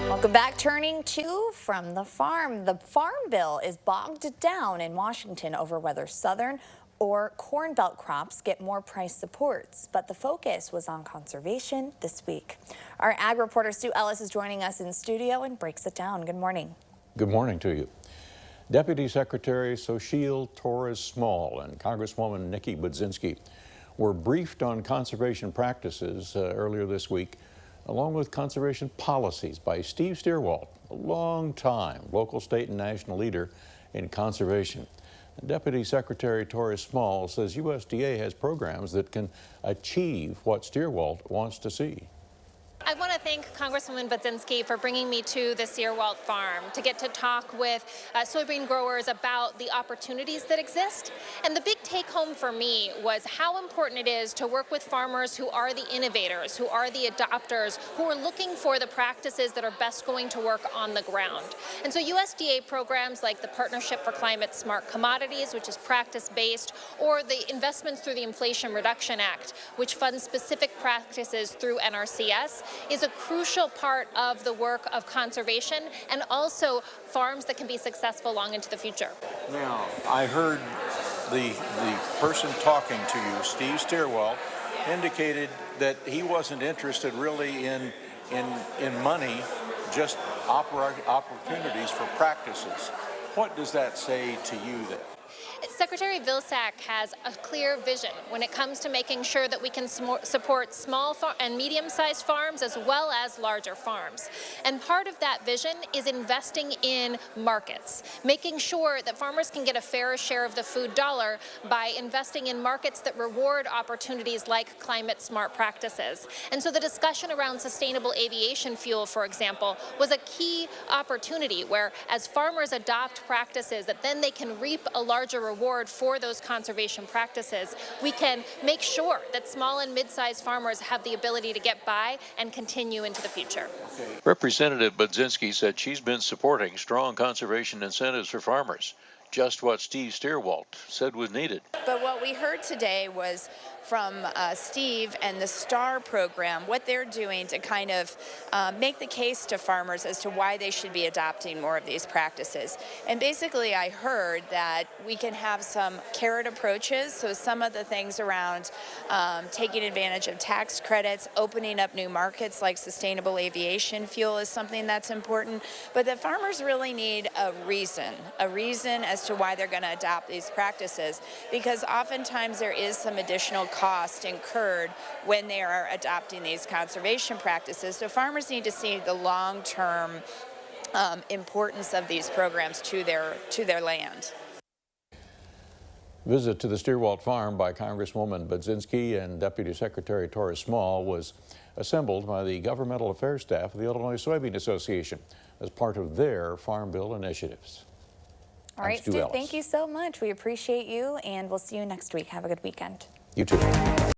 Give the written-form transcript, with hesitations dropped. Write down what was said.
Welcome back. Turning to From the Farm. The Farm Bill is bogged down in Washington over whether Southern or Corn Belt crops get more price supports, but the focus was on conservation this week. Our ag reporter Sue Ellis is joining us in studio and breaks it down. Good morning. Good morning to you. Deputy Secretary Xochitl Torres-Small and Congresswoman Nikki Budzinski were briefed on conservation practices earlier this week, along with conservation policies by Steve Stierwalt, a long-time local, state, and national leader in conservation. Deputy Secretary Torres-Small says USDA has programs that can achieve what Stierwalt wants to see. I want to thank Congresswoman Budzinski for bringing me to the Stierwalt farm to get to talk with soybean growers about the opportunities that exist. And the big take home for me was how important it is to work with farmers who are the innovators, who are the adopters, who are looking for the practices that are best going to work on the ground. And so USDA programs like the Partnership for Climate Smart Commodities, which is practice-based, or the investments through the Inflation Reduction Act, which funds specific practices through NRCS, is a crucial part of the work of conservation and also farms that can be successful long into the future. Now, I heard the person talking to you, Steve Stierwalt, indicated that he wasn't interested really in money, just opportunities for practices. What does that say to you then? Secretary Vilsack has a clear vision when it comes to making sure that we can support small and medium-sized farms as well as larger farms. And part of that vision is investing in markets, making sure that farmers can get a fair share of the food dollar by investing in markets that reward opportunities like climate smart practices. And so the discussion around sustainable aviation fuel, for example, was a key opportunity where as farmers adopt practices that then they can reap a larger reward for those conservation practices, we can make sure that small and mid-sized farmers have the ability to get by and continue into the future. Representative Budzinski said she's been supporting strong conservation incentives for farmers, just what Steve Stierwalt said was needed. But what we heard today was from Steve and the STAR program, what they're doing to kind of make the case to farmers as to why they should be adopting more of these practices. And basically I heard that we can have some carrot approaches, so some of the things around taking advantage of tax credits, opening up new markets like sustainable aviation fuel is something that's important, but the farmers really need a reason as to why they're going to adopt these practices, because oftentimes there is some additional cost incurred when they are adopting these conservation practices. So farmers need to see the long-term importance of these programs to their land. Visit to the Stierwalt farm by Congresswoman Budzinski and Deputy Secretary Torres-Small was assembled by the governmental affairs staff of the Illinois Soybean Association as part of their Farm Bill initiatives. All right, Stu, thank you so much. We appreciate you, and we'll see you next week. Have a good weekend. You too.